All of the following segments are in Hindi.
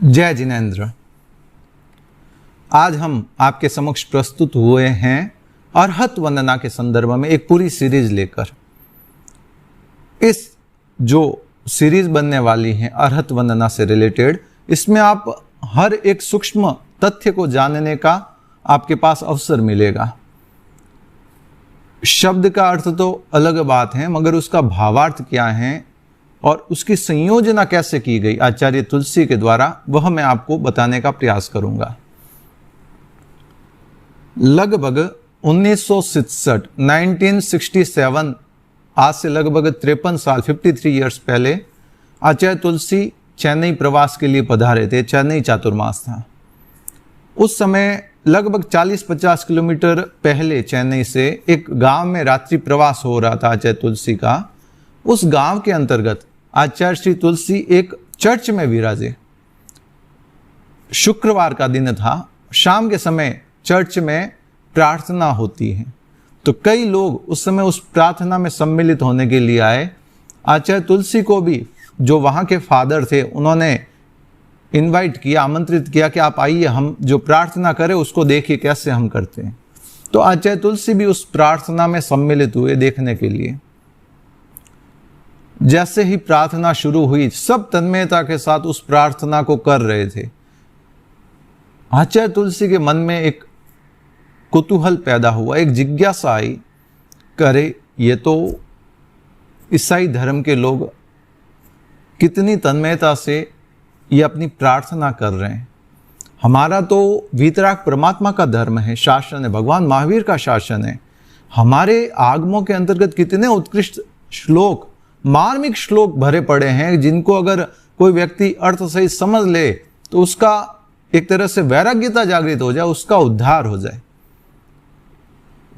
जय जिनेंद्र। आज हम आपके समक्ष प्रस्तुत हुए हैं अर्हत वंदना के संदर्भ में एक पूरी सीरीज लेकर। इस जो सीरीज बनने वाली है अर्हत वंदना से रिलेटेड, इसमें आप हर एक सूक्ष्म तथ्य को जानने का आपके पास अवसर मिलेगा। शब्द का अर्थ तो अलग बात है, मगर उसका भावार्थ क्या है और उसकी संयोजना कैसे की गई आचार्य तुलसी के द्वारा, वह मैं आपको बताने का प्रयास करूंगा। लगभग 1967 आज से लगभग 53 साल 53 इयर्स पहले आचार्य तुलसी चेन्नई प्रवास के लिए पधारे थे। चेन्नई चातुर्मास था। उस समय लगभग 40-50 किलोमीटर पहले चेन्नई से एक गांव में रात्रि प्रवास हो रहा था आचार्य तुलसी का। उस गांव के अंतर्गत आचार्य श्री तुलसी एक चर्च में विराजे। शुक्रवार का दिन था, शाम के समय चर्च में प्रार्थना होती है, तो कई लोग उस समय उस प्रार्थना में सम्मिलित होने के लिए आए। आचार्य तुलसी को भी, जो वहाँ के फादर थे, उन्होंने इनवाइट किया, आमंत्रित किया कि आप आइए, हम जो प्रार्थना करें उसको देखिए कैसे हम करते हैं। तो आचार्य तुलसी भी उस प्रार्थना में सम्मिलित हुए देखने के लिए। जैसे ही प्रार्थना शुरू हुई, सब तन्मयता के साथ उस प्रार्थना को कर रहे थे। आचार्य तुलसी के मन में एक कुतूहल पैदा हुआ, एक जिज्ञासा आई, करे ये तो ईसाई धर्म के लोग कितनी तन्मयता से ये अपनी प्रार्थना कर रहे हैं। हमारा तो वीतराग परमात्मा का धर्म है, शासन है, भगवान महावीर का शासन है। हमारे आगमों के अंतर्गत कितने उत्कृष्ट श्लोक, मार्मिक श्लोक भरे पड़े हैं, जिनको अगर कोई व्यक्ति अर्थ सहित समझ ले तो उसका एक तरह से वैराग्यता जागृत हो जाए, उसका उद्धार हो जाए।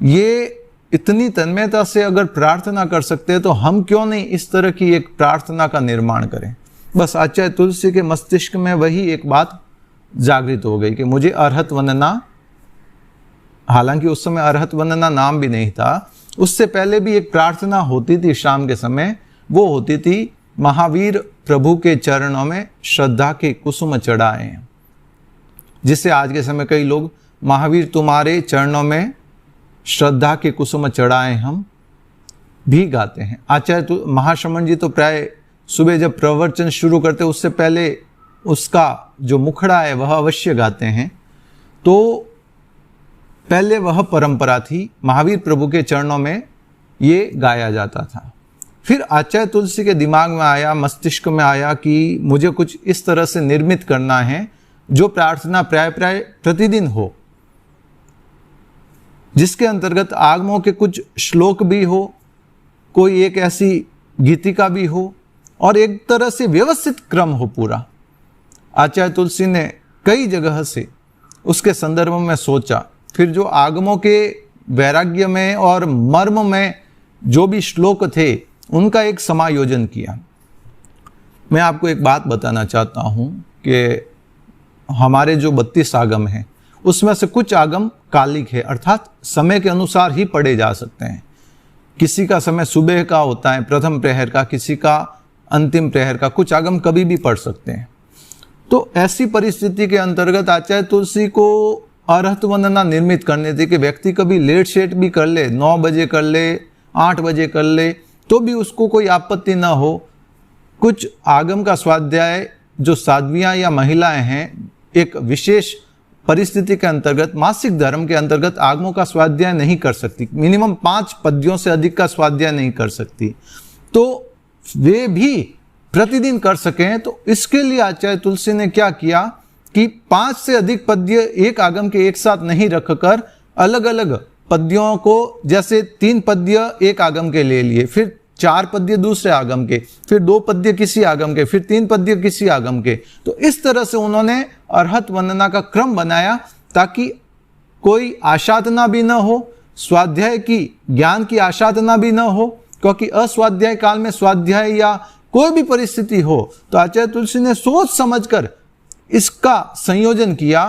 ये इतनी तन्मयता से अगर प्रार्थना कर सकते हैं, तो हम क्यों नहीं इस तरह की एक प्रार्थना का निर्माण करें। बस आचार्य तुलसी के मस्तिष्क में वही एक बात जागृत हो गई कि मुझे अर्हत वंदना, हालांकि उस समय अर्हत वंदना नाम भी नहीं था, उससे पहले भी एक प्रार्थना होती थी शाम के समय। वो होती थी, महावीर प्रभु के चरणों में श्रद्धा के कुसुम चढ़ाए हैं, जिसे आज के समय कई लोग महावीर तुम्हारे चरणों में श्रद्धा के कुसुम चढ़ाए हम भी गाते हैं। आचार्य महाश्रमण जी तो प्राय सुबह जब प्रवचन शुरू करते उससे पहले उसका जो मुखड़ा है वह अवश्य गाते हैं। तो पहले वह परंपरा थी, महावीर प्रभु के चरणों में ये गाया जाता था। फिर आचार्य तुलसी के दिमाग में आया, मस्तिष्क में आया कि मुझे कुछ इस तरह से निर्मित करना है जो प्रार्थना प्राय प्रतिदिन हो, जिसके अंतर्गत आगमों के कुछ श्लोक भी हो, कोई एक ऐसी गीतिका भी हो और एक तरह से व्यवस्थित क्रम हो पूरा। आचार्य तुलसी ने कई जगह से उसके संदर्भ में सोचा। फिर जो आगमों के वैराग्य में और मर्म में जो भी श्लोक थे, उनका एक समायोजन किया। मैं आपको एक बात बताना चाहता हूँ कि हमारे जो 32 आगम हैं, उसमें से कुछ आगम कालिक है, अर्थात समय के अनुसार ही पढ़े जा सकते हैं। किसी का समय सुबह का होता है, प्रथम प्रहर का, किसी का अंतिम प्रहर का, कुछ आगम कभी भी पढ़ सकते हैं। तो ऐसी परिस्थिति के अंतर्गत आचार्य तुलसी को अर्हत वंदना निर्मित करने थी कि व्यक्ति कभी लेट शेट भी कर ले, 9 बजे कर ले, 8 बजे कर ले, तो भी उसको कोई आपत्ति ना हो। कुछ आगम का स्वाध्याय जो साध्वियाँ या महिलाएं हैं, एक विशेष परिस्थिति के अंतर्गत, मासिक धर्म के अंतर्गत आगमों का स्वाध्याय नहीं कर सकती, मिनिमम 5 पद्यों से अधिक का स्वाध्याय नहीं कर सकती, तो वे भी प्रतिदिन कर सकें। तो इसके लिए आचार्य तुलसी ने क्या किया कि 5 से अधिक पद्य एक आगम के एक साथ नहीं रखकर अलग अलग पद्यों को, जैसे 3 पद्य एक आगम के ले लिए, फिर 4 पद्य दूसरे आगम के, फिर 2 पद्य किसी आगम के, फिर 3 पद्य किसी आगम के। तो इस तरह से उन्होंने अर्हत वंदना का क्रम बनाया, ताकि कोई आशातना भी न हो, स्वाध्याय की, ज्ञान की आशातना भी न हो, क्योंकि अस्वाध्याय काल में स्वाध्याय या कोई भी परिस्थिति हो, तो आचार्य तुलसी ने सोच समझकर इसका संयोजन किया,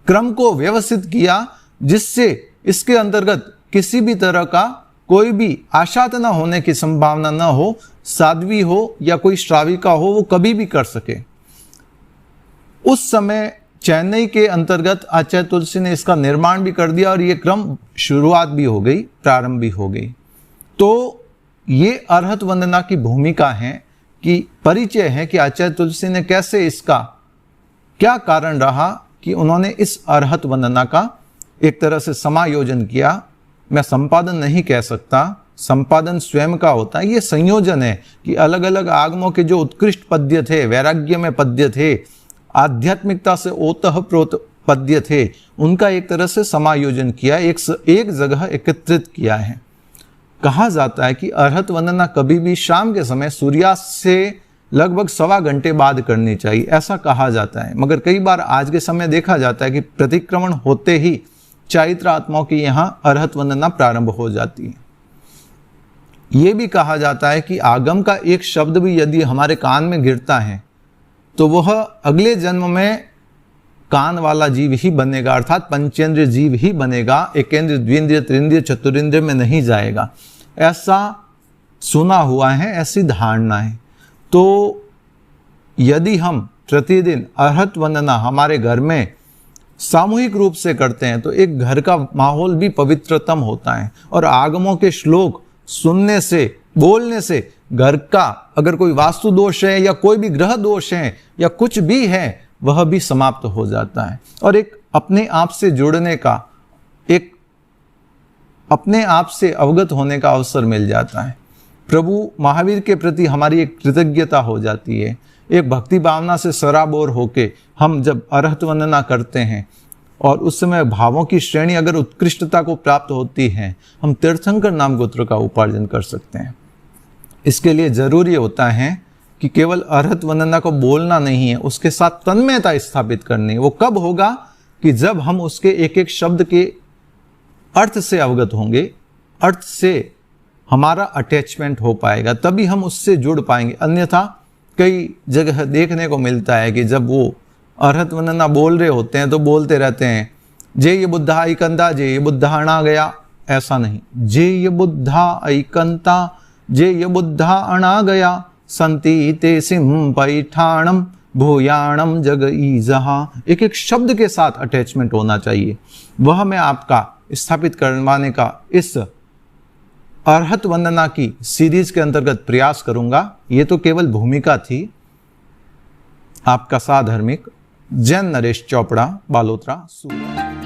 क्रम को व्यवस्थित किया, जिससे इसके अंतर्गत किसी भी तरह का कोई भी आशातना होने की संभावना न हो। साध्वी हो या कोई श्राविका हो, वो कभी भी कर सके। उस समय चेन्नई के अंतर्गत आचार्य तुलसी ने इसका निर्माण भी कर दिया और ये क्रम शुरुआत भी हो गई, प्रारंभ भी हो गई। तो ये अरहत वंदना की भूमिका है कि परिचय है कि आचार्य तुलसी ने कैसे इसका, क्या कारण रहा कि उन्होंने इस अरहत वंदना का एक तरह से समायोजन किया। मैं संपादन नहीं कह सकता, संपादन स्वयं का होता है। ये संयोजन है कि अलग अलग आगमों के जो उत्कृष्ट पद्य थे, वैराग्य में पद्य थे, आध्यात्मिकता से ओतप्रोत पद्य थे, उनका एक तरह से समायोजन किया, एक जगह एकत्रित किया है। कहा जाता है कि अरहत वंदना कभी भी शाम के समय सूर्यास्त से लगभग 1.25 घंटे बाद करनी चाहिए, ऐसा कहा जाता है। मगर कई बार आज के समय देखा जाता है कि प्रतिक्रमण होते ही चारित्र आत्माओं की यहाँ अरहत वंदना प्रारंभ हो जाती है। ये भी कहा जाता है कि आगम का एक शब्द भी यदि हमारे कान में गिरता है तो वह अगले जन्म में कान वाला जीव ही बनेगा, अर्थात पंचेंद्रिय जीव ही बनेगा, एकेंद्रिय, द्विंद्रिय, त्रिंद्रिय, चतुरिंद्रिय में नहीं जाएगा। ऐसा सुना हुआ है, ऐसी धारणा है। तो यदि हम प्रतिदिन अरहत वंदना हमारे घर में सामूहिक रूप से करते हैं तो एक घर का माहौल भी पवित्रतम होता है और आगमों के श्लोक सुनने से, बोलने से घर का अगर कोई वास्तु दोष है या कोई भी ग्रह दोष है या कुछ भी है वह भी समाप्त हो जाता है और एक अपने आप से जुड़ने का, एक अपने आप से अवगत होने का अवसर मिल जाता है। प्रभु महावीर के प्रति हमारी एक कृतज्ञता हो जाती है। एक भक्ति भावना से सराबोर होके हम जब अरहत वंदना करते हैं और उस समय भावों की श्रेणी अगर उत्कृष्टता को प्राप्त होती है, हम तीर्थंकर नाम गोत्र का उपार्जन कर सकते हैं। इसके लिए जरूरी होता है कि केवल अरहत वंदना को बोलना नहीं है, उसके साथ तन्मयता स्थापित करनी है। वो कब होगा कि जब हम उसके एक एक शब्द के अर्थ से अवगत होंगे, अर्थ से हमारा अटैचमेंट हो पाएगा, तभी हम उससे जुड़ पाएंगे। अन्यथा कई जगह देखने को मिलता है कि जब वो अरहत वंदना बोल रहे होते हैं तो बोलते रहते हैं जे ये बुद्धा ऐकंता, जे ये बुद्धा अणा गया। ऐसा नहीं, जे ये बुद्धा ऐकंता, जे ये बुद्धा अणा गया, संति ते सिंह पैठाणम भूयाणम जग ईजहा। एक एक शब्द के साथ अटैचमेंट होना चाहिए। वह मैं आपका स्थापित करवाने का इस अरहत वंदना की सीरीज के अंतर्गत प्रयास करूंगा। ये तो केवल भूमिका थी। आपका साधर्मिक जैन नरेश चोपड़ा, बालोतरा, सूरत।